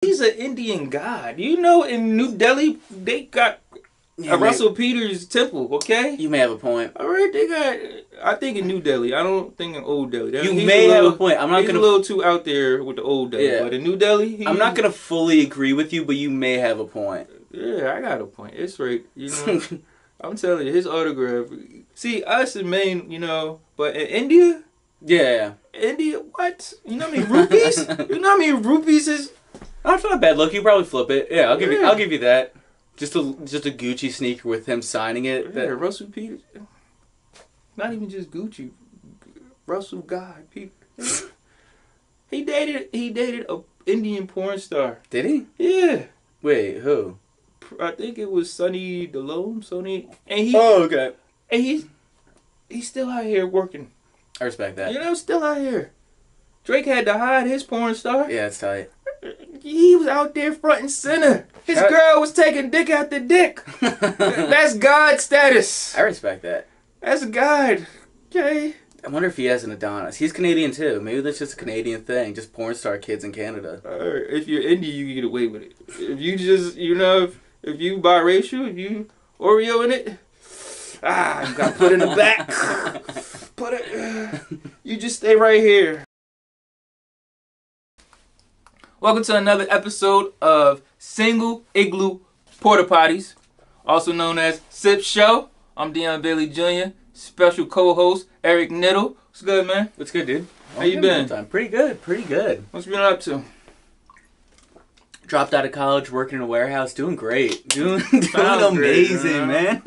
He's an Indian god. You know, in New Delhi, they got a Russell Peters temple, okay? You may have a point. All right, they got... I think in New Delhi. I don't think in Old Delhi. You may have a point. I'm not He's a little too out there with the Old Delhi. Yeah. But in New Delhi... I'm not going to fully agree with you, but you may have a point. Yeah, I got a point. It's right. You know, I'm telling you, his autograph... See, us in Maine, you know, but in India... Yeah. India, what? You know how many rupees? You know how many rupees is... That's not a bad look. You probably flip it. Yeah, I'll give you that. Just a Gucci sneaker with him signing it. Yeah, Russell Peters. Not even just Gucci. Russell God Peters. He dated a Indian porn star. Did he? Yeah. Wait, who? I think it was Sonny Delome. And he. Oh, okay. And he's still out here working. I respect that. You know, still out here. Drake had to hide his porn star. Yeah, it's tight. He was out there front and center. His girl was taking dick after dick. That's God status. I respect that. That's God. Okay. I wonder if he has an Adonis. He's Canadian too. Maybe that's just a Canadian thing. Just porn star kids in Canada. If you're Indian, you can get away with it. If you just, you know, if you biracial, if you Oreo in it, you got put in the back. Put it. You just stay right here. Welcome to another episode of Single Igloo Porta Potties, also known as Sip Show. I'm Dion Bailey Jr., special co-host Eric Knittel. What's good, man? What's good, dude? How you been? Pretty good. What's you been up to? Dropped out of college, working in a warehouse, doing great. Doing amazing, man.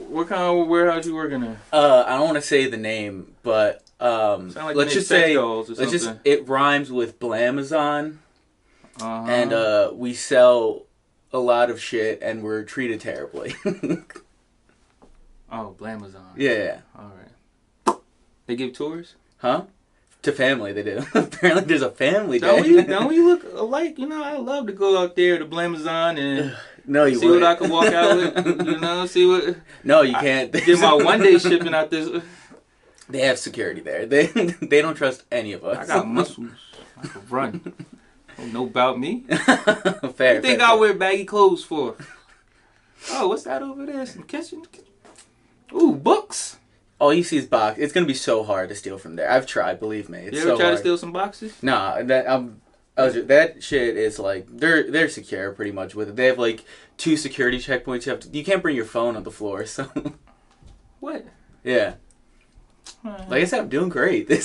What kind of warehouse you working in? I don't want to say the name, but like let's just say it rhymes with Blamazon, and we sell a lot of shit, and we're treated terribly. Oh, Blamazon. Yeah. All right. They give tours? Huh? To family, they do. Apparently, there's a family day. Don't we look alike? You know, I love to go out there to Blamazon and see wouldn't. What I can walk out with. You know, see what. No, you can't. Get my one-day shipping out this. They have security there. They don't trust any of us. I got muscles. I can run. Don't know about me. Fair. You think I wear baggy clothes for? Oh, what's that over there? Some kitchen. Ooh, books. All you see is box. It's gonna be so hard to steal from there. I've tried, believe me. It's you ever tried to steal some boxes? Nah, that shit is like they're secure pretty much with it. They have like 2 security checkpoints. You can't bring your phone on the floor. So what? Yeah. Like I said, I'm doing great. Yo,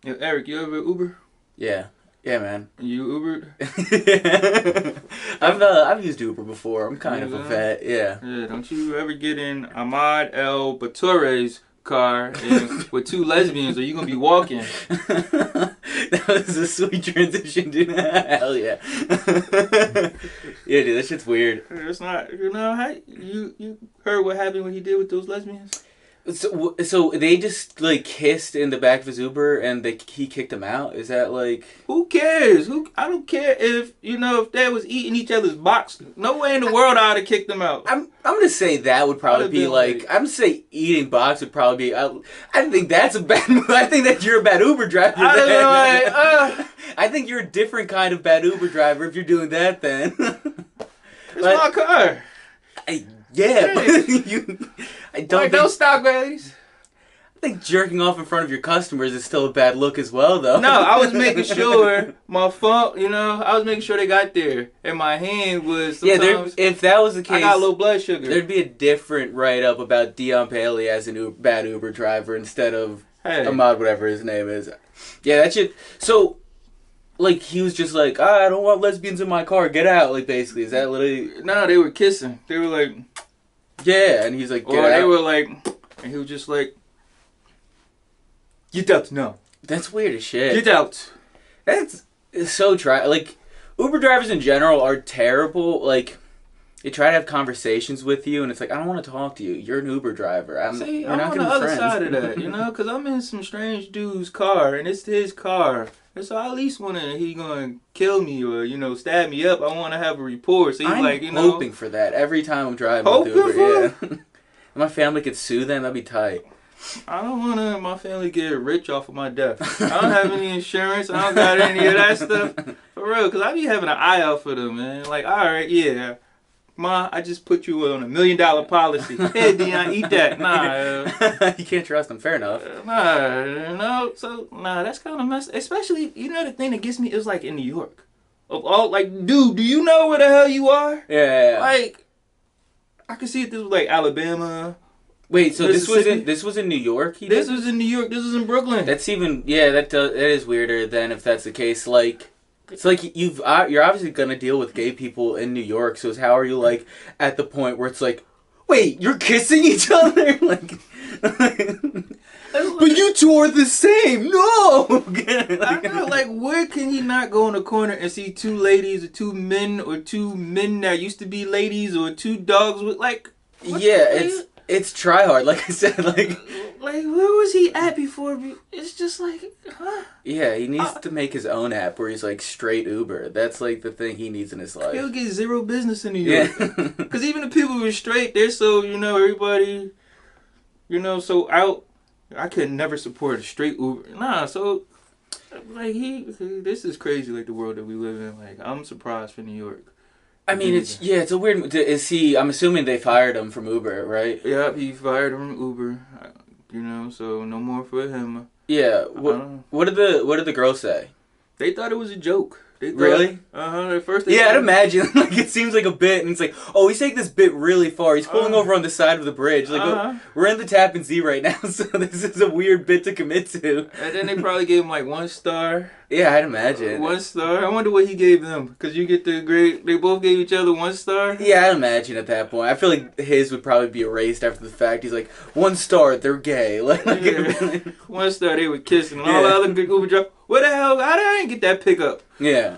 Eric, you ever Uber? Yeah, man. You Ubered? I've used Uber before. I'm kind of a vet. Yeah. Yeah. Don't you ever get in Ahmad El Batore's car with 2 lesbians, or you gonna be walking? That was a sweet transition, dude. Hell yeah. Yeah, dude, that shit's weird. It's not. You know how you heard what happened when he did with those lesbians? So they just like kissed in the back of his Uber and he kicked them out? Is that like... Who cares? I don't care if, you know, if they was eating each other's box. No way in the world I would have kicked them out. I'm going to say that would probably be like... I'm going to say eating box would probably be... I think that's a bad move. I think that you're a bad Uber driver. I think you're a different kind of bad Uber driver if you're doing that then. It's my car. Yeah, but don't stop, ladies. I think jerking off in front of your customers is still a bad look as well, though. No, I was making sure my phone, you know, I was making sure they got there. And my hand was if that was the case, I got low blood sugar. There'd be a different write-up about Dion Bailey as a bad Uber driver instead of Ahmad, whatever his name is. Yeah, that shit. So... Like, he was just like, I don't want lesbians in my car, get out, like, basically. Is that literally... No, they were kissing. They were like... Yeah, and he's like, get out. They were like... And he was just like... Get out now. That's weird as shit. Get out. That's so Like, Uber drivers in general are terrible. Like, they try to have conversations with you, and it's like, I don't want to talk to you. You're an Uber driver. I'm on the other side of that, you know? Because I'm in some strange dude's car, and it's his car. And so I at least want to, he going to kill me or, you know, stab me up. I want to have a report. So he's like, you hoping for that every time I'm driving with Uber. Yeah. If my family could sue them, that'd be tight. I don't want my family get rich off of my death. I don't have any insurance. I don't got any of that stuff. For real, because I be having an eye out for them, man. Like, all right, yeah. Ma, I just put you on $1 million policy. Hey, Dion, eat that. Nah. You can't trust them. Fair enough. No. So, that's kind of messed. Especially, the thing that gets me is like in New York. Of all, like, dude, do you know where the hell you are? Yeah. Like, I could see if this was like Alabama. Wait, so this was in New York? This was in New York. This was in Brooklyn. That's even that is weirder than if that's the case. Like, it's like you're obviously gonna deal with gay people in New York. So how are you like at the point where it's like, wait, you're kissing each other? Like, but you two are the same. No. I know, like, where can you not go in the corner and see two ladies or two men that used to be ladies or two dogs with like? It's try hard, like I said, like where was he at before? It's just like, huh? Yeah, he needs to make his own app where he's like straight Uber. That's like the thing he needs in his life. He'll get zero business in New York. Because even the people who are straight, they're so, everybody, so out. I could never support a straight Uber. Nah, so, like, this is crazy, like, the world that we live in. Like, I'm surprised for New York. I mean, it's a weird. I'm assuming they fired him from Uber, right? Yeah, he fired him from Uber. So no more for him. Yeah. What did the girls say? They thought it was a joke. Really? At first. I'd imagine. Like, it seems like a bit, and it's like, oh, he's taking this bit really far. He's pulling over on the side of the bridge. Like, we're in the Tappan Zee right now, so this is a weird bit to commit to. And then they probably gave him like 1 star. Yeah, I'd imagine. 1 star. I wonder what he gave them, because you get the grade. They both gave each other 1 star. Yeah, I'd imagine at that point. I feel like his would probably be erased after the fact. He's like, 1 star, they're gay. Like, 1 star, they were kissing. And all the other good Uber drivers. What the hell? How did I didn't get that pickup? Yeah.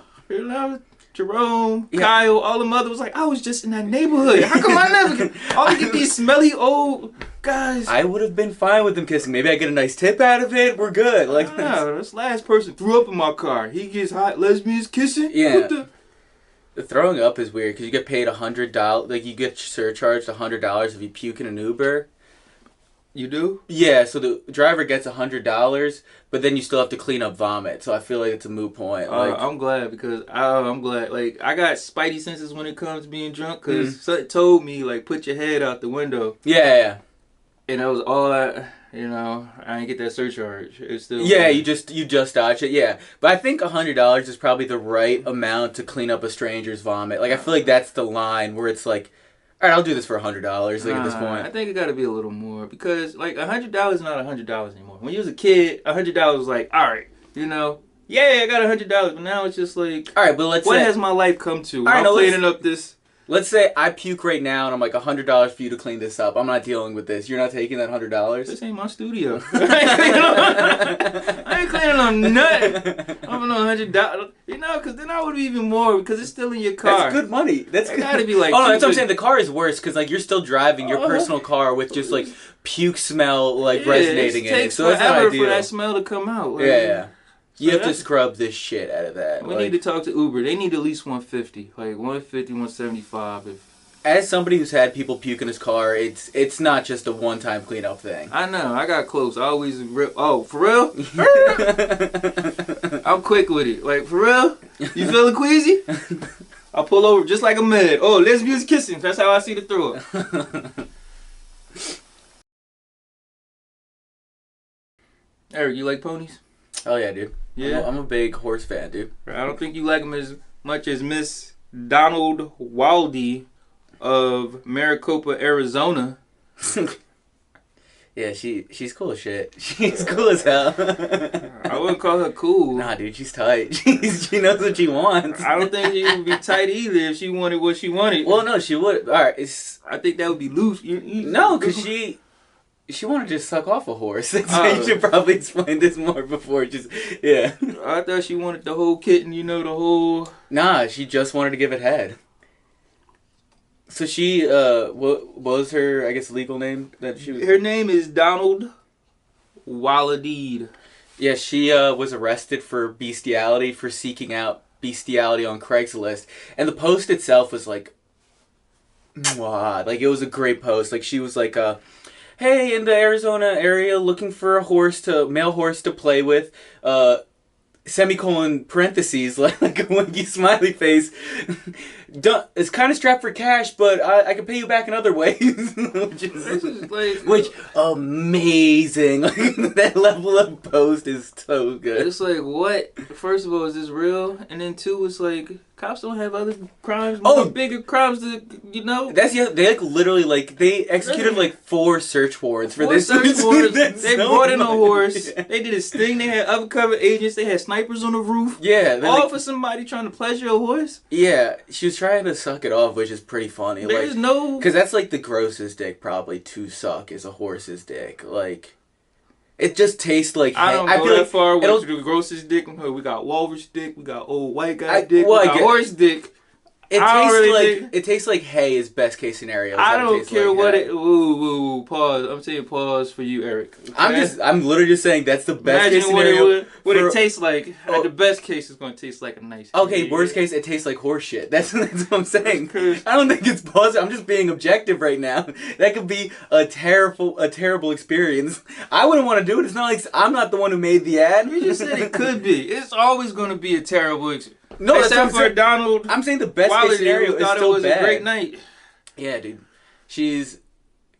Jerome, Kyle, all the mother was like, I was just in that neighborhood. How come I never get these smelly old guys? I would have been fine with them kissing. Maybe I get a nice tip out of it. We're good. Like, this last person threw up in my car. He gets hot lesbians kissing. Yeah. The throwing up is weird because you get paid $100. Like, you get surcharged $100 if you puke in an Uber. You do? Yeah, so the driver gets $100, but then you still have to clean up vomit. So I feel like it's a moot point. I'm glad because I'm glad. Like, I got spidey senses when it comes to being drunk because something told me, like, put your head out the window. Yeah. And that was all I didn't get that surcharge. It's still. Yeah, you just dodged it. Yeah, but I think $100 is probably the right amount to clean up a stranger's vomit. Like, I feel like that's the line where it's like, all right, I'll do this for $100. Like, at this point, I think it got to be a little more because like $100 is not $100 anymore. When you was a kid, $100 was like, all right, yeah, I got $100, but now it's just like, all right, but let's what say, has my life come to? I'm cleaning up this. Let's say I puke right now and I'm like $100 for you to clean this up. I'm not dealing with this. You're not taking that $100. This ain't my studio. I ain't cleaning on nothing. I'm on $100. Because then I would be even more because it's still in your car. That's good money. That's good. Gotta be like. Oh no, that's what I'm saying. The car is worse because like you're still driving your personal car with just like puke smell like resonating in it. So it's not ideal. For that smell to come out. Like, yeah. You have to scrub this shit out of that. We need to talk to Uber. They need at least 150, like 150, 175. As somebody who's had people puke in his car, it's not just a one-time cleanup thing. I know. I got close. I always rip. Oh, for real? I'm quick with it. Like, for real? You feeling queasy? I'll pull over just like a med. Oh, lesbians kissing. That's how I see the throw up. Eric, you like ponies? Oh yeah, dude. Yeah, I'm a big horse fan, dude. I don't think you like them as much as Miss Donald Waldy of Maricopa, Arizona. Yeah, she's cool as shit. She's cool as hell. I wouldn't call her cool. Nah, dude, she's tight. She knows what she wants. I don't think she would be tight either if she wanted what she wanted. Well, no, she would. All right, I think that would be loose. No, because she wanted to just suck off a horse. So you should probably explain this more before yeah. I thought she wanted the whole kitten, the whole... Nah, she just wanted to give it head. So she, what was her, I guess, legal name? Her name is Donald Waldeed. Yeah, she was arrested for bestiality, for seeking out bestiality on Craigslist. And the post itself was like, mwah, like it was a great post. Like she was like, hey, in the Arizona area, looking for a male horse to play with, semicolon parentheses, like a winky smiley face. It's kind of strapped for cash, but I can pay you back in other ways. which amazing. That level of post is so good. It's like, what? First of all, is this real? And then two, it's like, cops don't have other crimes, bigger crimes that, That's they literally they executed 4 search warrants for this. Search warrants. They brought in a horse. They did a sting. They had undercover agents. They had snipers on the roof. Yeah. All for somebody trying to pleasure a horse. Yeah, she was trying to suck it off, which is pretty funny. There's no... Because that's the grossest dick probably to suck is a horse's dick. It just tastes like... I don't go that far with the grossest dick. We got walrus dick. We got old white guy dick. We got horse dick. It tastes like hay is best case scenario. I don't care what it... Ooh, pause. I'm saying pause for you, Eric. Okay? I'm literally just saying that's the best case scenario. What it tastes like. At the best case, it's going to taste like a nice... Okay, worst case, it tastes like horse shit. That's what I'm saying. I don't think it's positive. I'm just being objective right now. That could be a terrible experience. I wouldn't want to do it. It's not like I'm not the one who made the ad. You just said it could be. It's always going to be a terrible experience. No, except for Donald. I'm saying the best case scenario is still it was bad. A great night. Yeah, dude. She's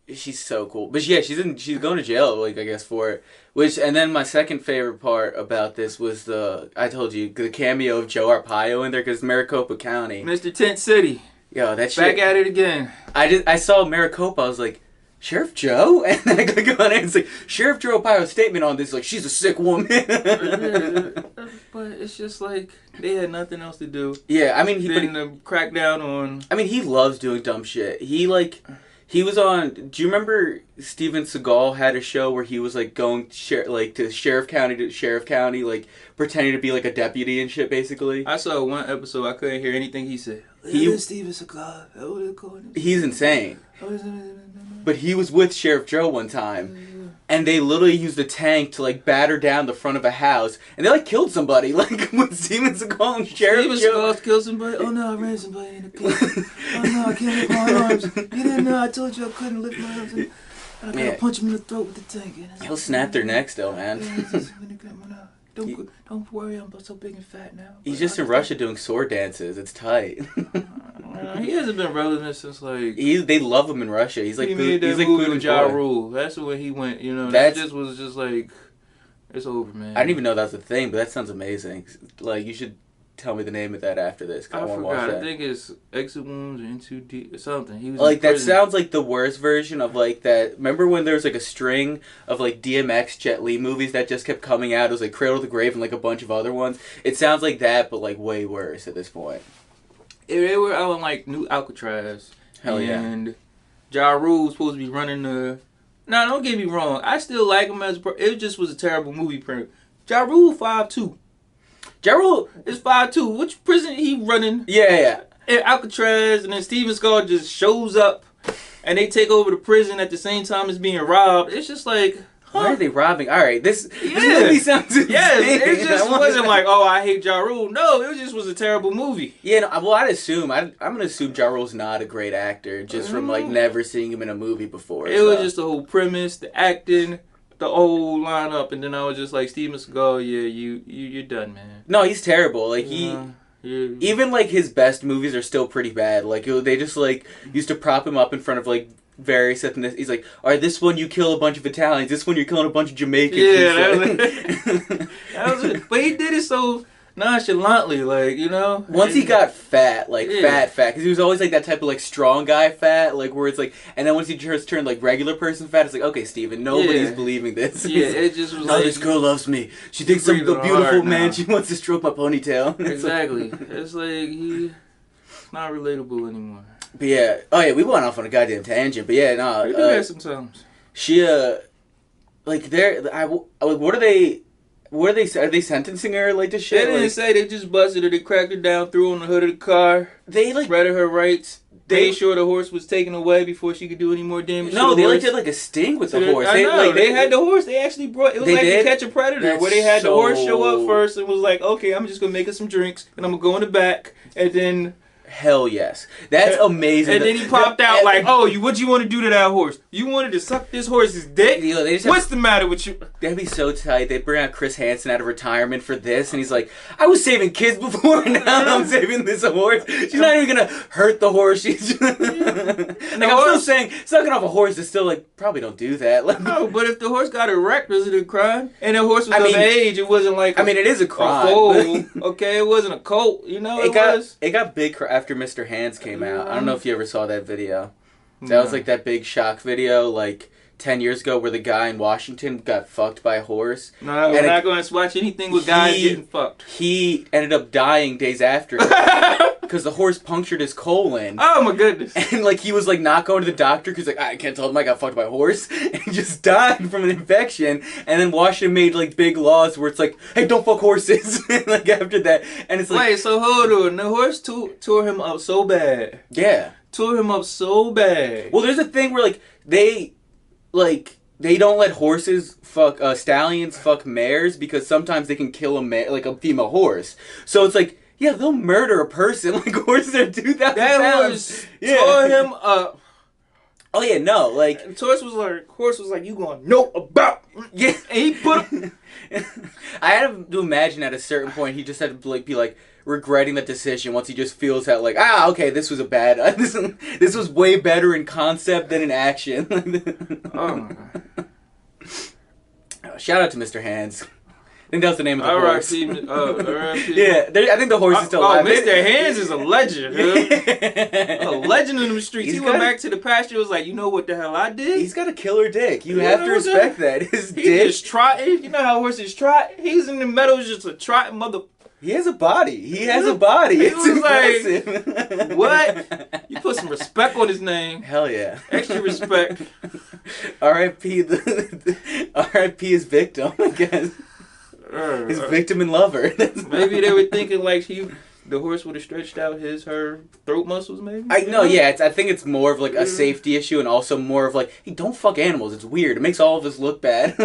so cool. But yeah, she's going to jail, I guess, for it. And then my second favorite part about this was I told you, the cameo of Joe Arpaio in there, because Maricopa County. Mr. Tent City. Yo, that shit. Back at it again. I saw Maricopa, I was like, Sheriff Joe? And I click on it and it's like, Sheriff Joe Arpaio's statement on this, she's a sick woman. But it's just they had nothing else to do. Yeah, I mean, to crack down on... I mean, he loves doing dumb shit. He was on... Do you remember Steven Seagal had a show where he was going to sheriff county, pretending to be a deputy and shit, basically? I saw one episode, I couldn't hear anything he said. Steven Seagal. He's insane. But he was with Sheriff Joe one time, and they literally used a tank to batter down the front of a house, and they killed somebody, with Steven Seagal and Sheriff Joe. Steven Seagal killed somebody? Oh no, I ran somebody in the pit. Oh no, I can't lift my arms. You didn't know, I told you I couldn't lift my arms. I gotta punch him in the throat with the tank. He'll snap their necks though, man. Don't worry, I'm so big and fat now. He's just in Russia doing sword dances. It's tight. He hasn't been relevant since they love him in Russia. He's he made that movie with Ja Rule. That's when he went. That just was it's over, man. I didn't even know that was a thing, but that sounds amazing. You should tell me the name of that after this. I forgot. I think it's Exit Wounds or Into Deep or something. He was that sounds like the worst version of that. Remember when there was a string of DMX Jet Li movies that just kept coming out? It was Cradle to the Grave and a bunch of other ones. It sounds like that, but way worse at this point. They were out on New Alcatraz. Hell yeah. And Ja Rule was supposed to be running the... Now, don't get me wrong. I still like him it just was a terrible movie print. Ja Rule 5'2". Ja Rule is 5'2". Which prison he running? Yeah. In Alcatraz, and then Steven Seagal just shows up, and they take over the prison at the same time as being robbed. It's just Why are they robbing? All right, this movie sounds insane. Yes, it just wasn't oh, I hate Ja Rule. No, it just was a terrible movie. Yeah, no, I'd assume. I'm going to assume Ja Rule's not a great actor, just from, never seeing him in a movie before. It was just the whole premise, the acting, the whole lineup, and then I was just Steven Seagal, yeah, you're done, man. No, he's terrible. Even, his best movies are still pretty bad. They just, used to prop him up in front of, various ethnic. He's all right, this one you kill a bunch of Italians, this one you're killing a bunch of Jamaicans. Yeah, that was it. But he did it so nonchalantly, Once he got fat, fat, because he was always that type of strong guy fat, where it's and then once he just turned regular person fat, it's okay, Steven, nobody's believing this. Yeah, it just was this girl loves me. She thinks I'm the beautiful man. Now. She wants to stroke my ponytail. Exactly. It's he's not relatable anymore. But yeah, we went off on a goddamn tangent. But yeah, no. We do that sometimes. She what are they? Are they sentencing her to shit? They didn't say. They just busted her. They cracked her down, threw her on the hood of the car. They read her rights. Made sure the horse was taken away before she could do any more damage. No, they did a sting with the horse. I know. They had the horse. They actually brought. It was to Catch a Predator, where they had the horse show up first and was okay, I'm just gonna make her some drinks and I'm gonna go in the back and then. hell yes. That's amazing. And then he popped out like, oh, what you want to do to that horse? You wanted to suck this horse's dick? You know, what's the matter with you? That'd be so tight. They'd bring out Chris Hansen out of retirement for this, and he's like, I was saving kids before, and now I'm saving this horse. She's not even going to hurt the horse. She's just... like, I'm still saying, sucking off a horse is still like, probably don't do that. Like, no, but if the horse got erect, was it a crime? And the horse was of age, it wasn't like it is a crime. Okay, it wasn't a colt, you know, it got big after Mr. Hands came out. I don't know if you ever saw that video. That was like that big shock video, like 10 years ago, where the guy in Washington got fucked by a horse. No, we're not going to watch anything with guys getting fucked. He ended up dying days after because the horse punctured his colon. Oh my goodness! And like he was like not going to the doctor because like I can't tell him I got fucked by a horse, and he just died from an infection. And then Washington made like big laws where it's like, hey, don't fuck horses. Like after that, and it's like, wait, so hold on, the horse tore him up so bad. Yeah, tore him up so bad. Well, there's a thing where like they don't let horses fuck stallions fuck mares because sometimes they can kill a mare, like a female horse. So it's like, yeah, they'll murder a person. Like horses are 2,000 pounds. That horse tore him up. Oh yeah, no, like and horse was like, you going no about yeah, and he put him. I had to imagine at a certain point he just had to like be like regretting that decision once he just feels that like okay, this was a bad this was way better in concept than in action. Oh my god! Shout out to Mr. Hands. I think that was the name of the horse. Yeah, I think the horse is still alive. Mr. Hands is a legend. A legend in the streets. He went back to the pasture and was like, you know what the hell I did? He's got a killer dick. You have to respect that. His dick. Just trotting. You know how horses trot? He's in the meadows just a trotting mother... He has a body. He has a body. It's impressive. Like, what? You put some respect on his name. Hell yeah. Extra respect. R.I.P. R.I.P. his victim, I guess. His victim and lover. Maybe they were thinking like the horse would have stretched out her throat muscles. Maybe. I think it's more of like a safety issue and also more of like, hey, don't fuck animals. It's weird. It makes all of us look bad.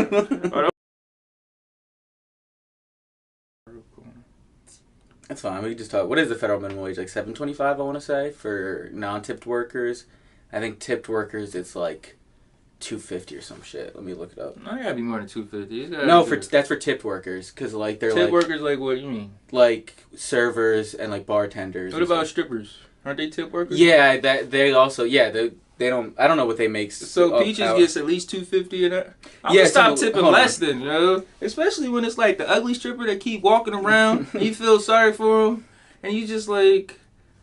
That's fine. We can just talk. What is the federal minimum wage? Like $7.25, I want to say, for non-tipped workers. I think tipped workers, it's like $2.50 or some shit. Let me look it up. No, it gotta be more than $2.50. No, that's for tipped workers, because like they're tipped workers. Like what you mean? Like servers and like bartenders. What about strippers? Aren't they tipped workers? Yeah, they also they don't. I don't know what they make. So Peaches gets at least $2.50 in that. I'm gonna stop tipping less than, you know. Especially when it's like the ugly stripper that keep walking around. And you feel sorry for him, and you just like,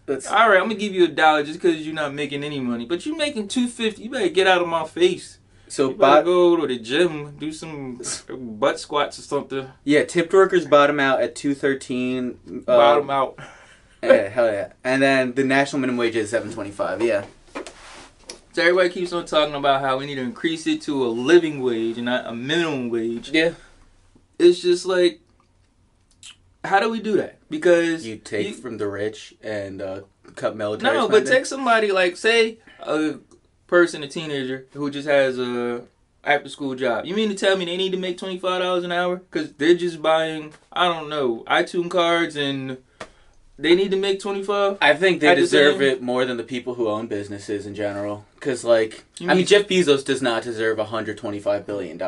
all right, I'm gonna give you $1 just because you're not making any money. But you making $2.50. You better get out of my face. So you better go to the gym, do some butt squats or something. Yeah, tipped workers bottom out at $2.13. Bottom out. Yeah, hell yeah. And then the national minimum wage is $7.25. Yeah. So everybody keeps on talking about how we need to increase it to a living wage and not a minimum wage. Yeah. It's just like, how do we do that? Because you take from the rich and cut military. No, but take somebody like, say, a person, a teenager who just has a after school job. You mean to tell me they need to make $25 an hour? Because they're just buying, I don't know, iTunes cards and they need to make $25. I think they deserve it more than the people who own businesses in general. Because, like, Jeff Bezos does not deserve $125 billion.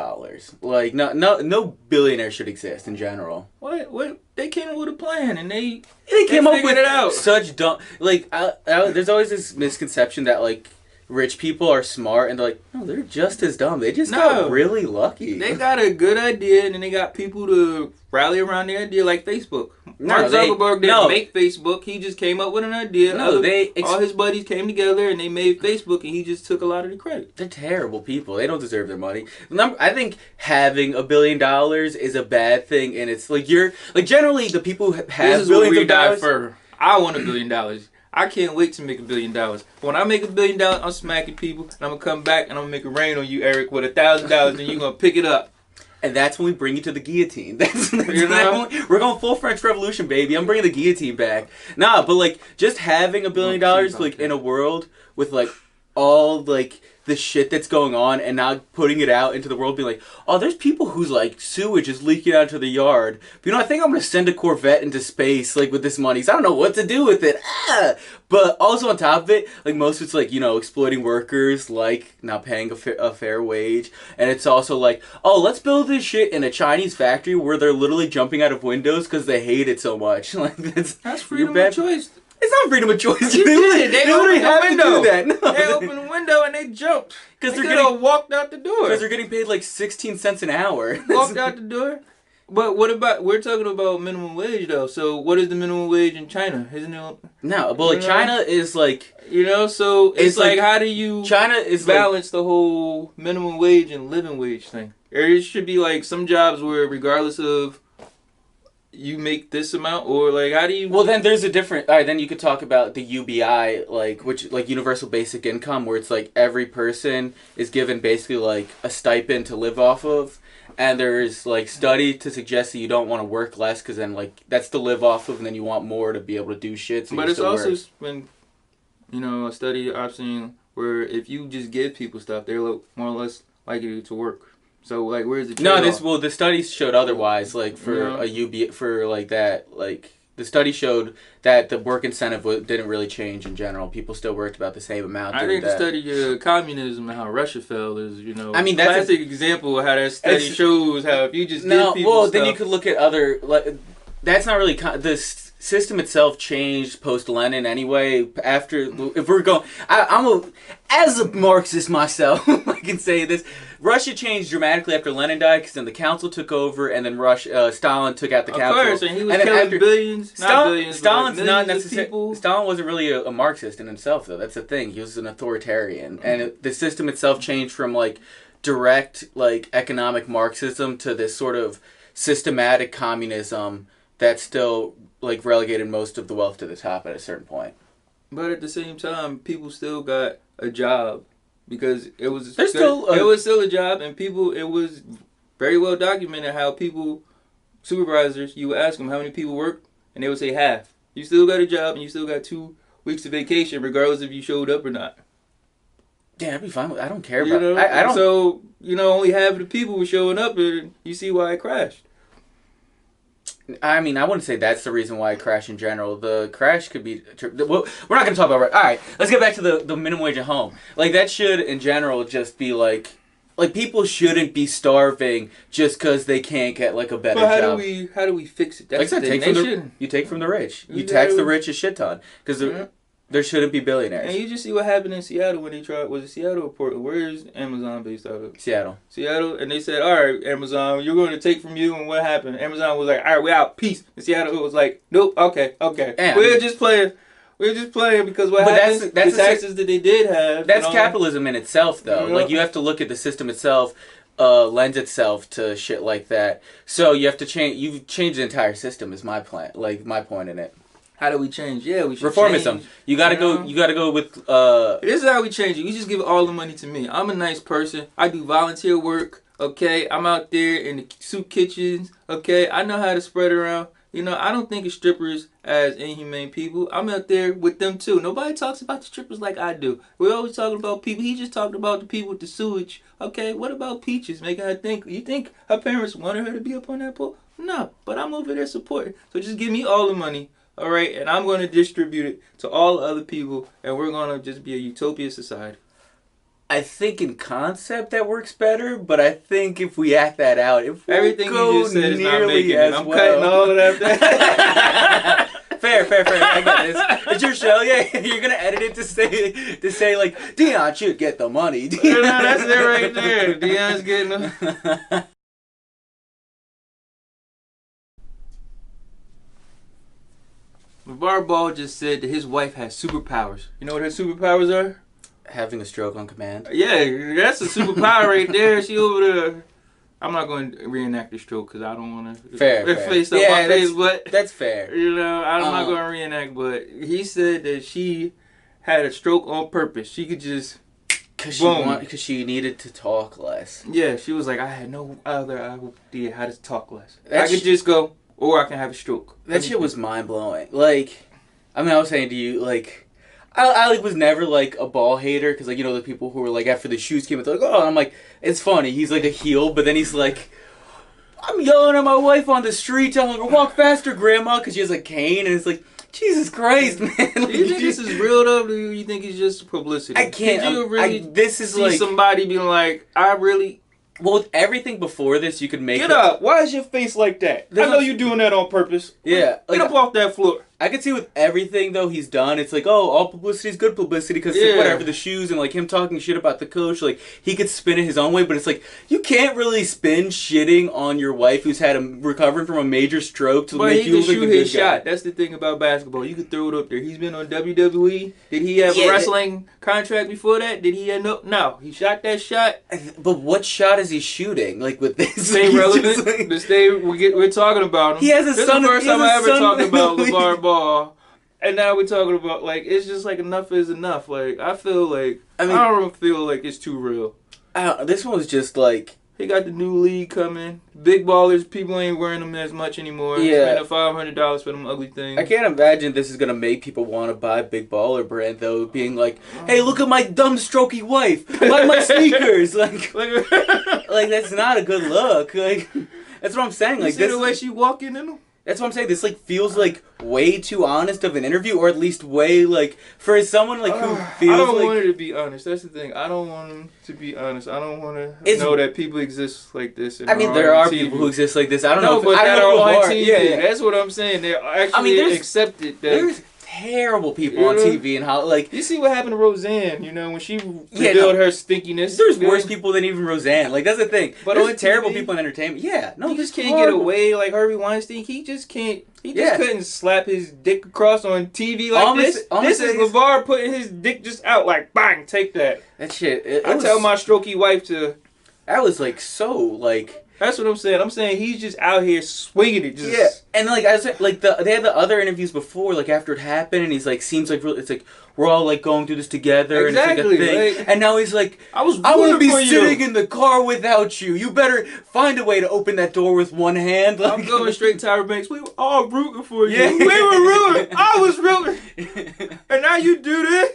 Like, no billionaire should exist in general. What? They came up with a plan and they came up with it out. Such dumb. Like, there's always this misconception that, like, rich people are smart, and they're like, no, they're just as dumb. They just got really lucky. They got a good idea, and then they got people to rally around the idea, like Facebook. Mark Zuckerberg didn't make Facebook. He just came up with an idea. All his buddies came together, and they made Facebook, and he just took a lot of the credit. They're terrible people. They don't deserve their money. I think having $1 billion is a bad thing, and it's like generally the people who have billions of dollars. I want $1 billion. I can't wait to make $1 billion. When I make $1 billion, I'm smacking people, and I'm gonna come back and I'm gonna make it rain on you, Eric, with $1,000, and you're gonna pick it up. And that's when we bring you to the guillotine. We're going full French Revolution, baby. I'm bringing the guillotine back. Nah, but like just having $1 billion, like in a world with like all like the shit that's going on and not putting it out into the world, being like, oh, there's people whose like sewage is leaking out to the yard. But, I think I'm gonna send a Corvette into space like with this money. So I don't know what to do with it. But also on top of it, like most of it's like exploiting workers, like not paying a fair wage, and it's also like, oh, let's build this shit in a Chinese factory where they're literally jumping out of windows because they hate it so much. Like that's freedom of choice. It's not freedom of choice. You did. They opened the window. Do that. No. They opened the window and they jumped. Because they're getting walked out the door. Because they're getting paid like 16 cents an hour. Walked out the door. But what about, we're talking about minimum wage though. So what is the minimum wage in China? Isn't it? No, but like China is like, so it's like how do you China is balance the whole minimum wage and living wage thing? There should be like some jobs where regardless of you make this amount, or like how do you? Well, then there's a different. All right, then you could talk about the UBI, which universal basic income, where it's like every person is given basically like a stipend to live off of, and there's like study to suggest that you don't want to work less because then like that's to live off of, and then you want more to be able to do shit. So but it's also been, a study I've seen where if you just give people stuff, they're more or less likely to work. So like, where's the trade-off? The studies showed otherwise. Like for the study showed that the work incentive didn't really change in general. People still worked about the same amount. I think the study communism and how Russia fell is I mean that's classic example of how that study shows how if you just give people stuff. Then you could look at other that's not really the system itself changed post Lenin anyway. After if we're going, as a Marxist myself, I can say this. Russia changed dramatically after Lenin died because then the council took over and then Stalin took out the council. Of course, and he was killing billions, not billions, Stalin's not necessarily. Stalin wasn't really a Marxist in himself, though. That's the thing. He was an authoritarian, and the system itself changed from like direct like economic Marxism to this sort of systematic communism that still like relegated most of the wealth to the top at a certain point. But at the same time, people still got a job. Because it was still a job, and it was very well documented how supervisors, you would ask them how many people work, and they would say half. You still got a job, and you still got 2 weeks of vacation, regardless if you showed up or not. Yeah, I'd be fine with I don't care about it. I don't. So, only half of the people were showing up, and you see why it crashed. I mean, I wouldn't say that's the reason why it crashed in general. The crash could be... Well, we're not going to talk about... All right, let's get back to the minimum wage at home. Like, that should, in general, just be like... Like, people shouldn't be starving just because they can't get, like, a better job. How do we fix it? That's like I said, you take from the rich. You tax the rich a shit ton. Because there shouldn't be billionaires. And you just see what happened in Seattle when they tried... Was it Seattle or Portland? Where is Amazon based out of? Seattle. And they said, all right, Amazon, you're going to take from you. And what happened? Amazon was like, all right, we're out. Peace. And Seattle was like, nope, okay. Damn. We're just playing because what happens, the taxes that they did have... That's capitalism in itself, though. Like, you have to look at the system itself, lends itself to shit like that. So you have to change... You've changed the entire system is my plan. Like, my point in it. How do we change? Yeah, we should reformism. Change. You gotta go with. This is how we change it. You just give all the money to me. I'm a nice person. I do volunteer work. Okay, I'm out there in the soup kitchens. Okay, I know how to spread around. I don't think of strippers as inhumane people. I'm out there with them too. Nobody talks about the strippers like I do. We're always talking about people. He just talked about the people with the sewage. Okay, what about Peaches? Making her think. You think her parents wanted her to be up on that pole? No, but I'm over there supporting. So just give me all the money. All right, and I'm going to distribute it to all other people, and we're going to just be a utopia society. I think in concept that works better, but I think if we act that out, if everything you just said is not making it. I'm well. Cutting all of that. Fair. I got this. It's your show, yeah. You're gonna edit it to say like Dion should get the money. No, that's it right there. Dion's getting the. LeVar Ball just said that his wife has superpowers. You know what her superpowers are? Having a stroke on command. Yeah, that's a superpower right there. She over there. I'm not going to reenact the stroke because I don't want to face up my face, but that's fair. I'm not going to reenact. But he said that she had a stroke on purpose. She could just because she needed to talk less. Yeah, she was like, I had no other idea how to talk less. I could just go. Or I can have a stroke. That shit was mind blowing. Like, I mean, I was saying to you, like, I like was never like a ball hater because like the people who were like after the shoes came out they're like oh and I'm like it's funny he's like a heel but then he's like I'm yelling at my wife on the street telling her walk faster grandma because she has a cane and it's like Jesus Christ man. Like, do you think this is real though? Or do you think it's just publicity? I can't. Did you really this is see like somebody being like I really. Well, with everything before this, you could make Get up! Why is your face like that? I know you're doing that on purpose. Yeah. Get up off that floor. I could see with everything, though, he's done, it's like, oh, all publicity is good publicity, because like, whatever, the shoes and, like, him talking shit about the coach, like, he could spin it his own way, but it's like, you can't really spin shitting on your wife who's recovering from a major stroke to make you look like a good guy. But he can shoot his shot. That's the thing about basketball. You can throw it up there. He's been on WWE. Did he have a wrestling contract before that? Did he end up? No. He shot that shot. But what shot is he shooting? Like, with this? Stay relevant. Like, we're talking about him. He has a son. This is the first time I ever talked about LeVar Ball. And now we're talking about, like, it's just like enough is enough. Like, I feel like, I don't feel like it's too real. This one was just like... He got the new league coming. Big ballers, people ain't wearing them as much anymore. Yeah. Spending $500 for them ugly things. I can't imagine this is going to make people want to buy Big Baller brand, though, being like, hey, look at my dumb, strokey wife. Buy my sneakers. Like, that's not a good look. Like, that's what I'm saying. You like, see this the way she walking in them? That's what I'm saying. This like feels like way too honest of an interview, or at least way like for someone like who feels. I don't like, want her to be honest. That's the thing. I don't want him to be honest. I don't want to know that people exist like this. I mean, there are people who exist like this. I don't know. But I that don't are know on TV. Yeah, that's what I'm saying. They're actually accepted. There's terrible people on TV and how like you see what happened to Roseanne. You know when she revealed her stinkiness. There's worse people than even Roseanne. Like that's the thing. But there's terrible people in entertainment. Yeah, no, you just can't get away like Harvey Weinstein. He just can't. He just couldn't slap his dick across on TV like this. This is LeVar putting his dick just out like bang, take that. That shit. I tell my strokey wife to. That was like so like. That's what I'm saying. I'm saying he's just out here swinging it. Just and like I said, like they had the other interviews before, like after it happened, and he's like seems like it's like we're all like going through this together, exactly. And it's like a thing. Like, and now he's like, I wouldn't be sitting in the car without you. You better find a way to open that door with one hand. Like, I'm going straight to Tyra Banks. We were all rooting for you. Yeah. We were rooting. I was rooting. And now you do this.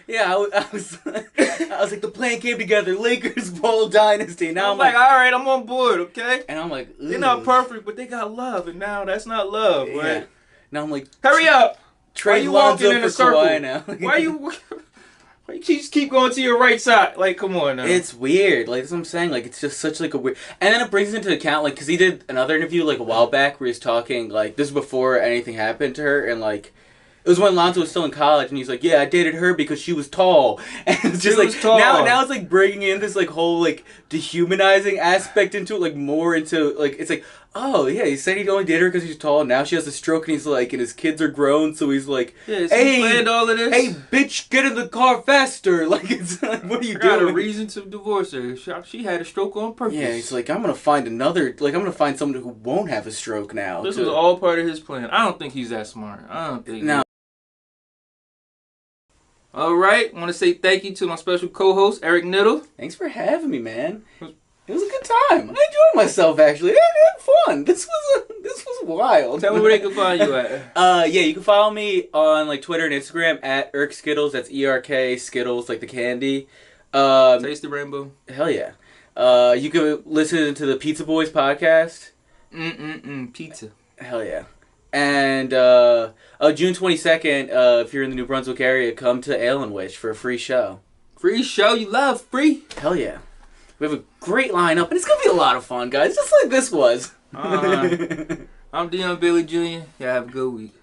Yeah, I was like, the plan came together. Lakers ball dynasty. Now I'm like, all right, I'm on board, okay? And I'm like, ugh. They're not perfect, but they got love, and now that's not love, right? Yeah. Now I'm like, hurry up! Trade Lonzo in a circle now. Why you just keep going to your right side? Like, come on now. It's weird. Like, that's what I'm saying. Like, it's just such like a weird. And then it brings into account, like, because he did another interview like a while back where he's talking like this is before anything happened to her, and like. It was when Lonzo was still in college, and he's like, "Yeah, I dated her because she was tall." And it's just like now it's like bringing in this like whole like dehumanizing aspect into it, like more into like it's like, oh yeah, he said he only dated her because she's tall. Now she has a stroke, and he's like, and his kids are grown, so he's like, hey, planned all of this. Hey, bitch, get in the car faster! Like it's like, what are you doing? Got a reason to divorce her. She had a stroke on purpose. Yeah, he's like, I'm gonna find someone who won't have a stroke now. This was all part of his plan. I don't think he's that smart. I don't think. No. All right, I want to say thank you to my special co-host, Eric Knittel. Thanks for having me, man. It was a good time. I enjoyed myself, actually. I had fun. This was wild. Tell me where they can find you at. Yeah, you can follow me on like Twitter and Instagram at Erk Skittles. That's ERK Skittles, like the candy. Taste the rainbow. Hell yeah. You can listen to the Pizza Boys podcast. Pizza. Hell yeah. And June 22nd, if you're in the New Brunswick area, come to Ale and Wish for a free show. Free show? You love free? Hell yeah. We have a great lineup, and it's going to be a lot of fun, guys, just like this was. I'm Dion Bailey Jr. Yeah, have a good week.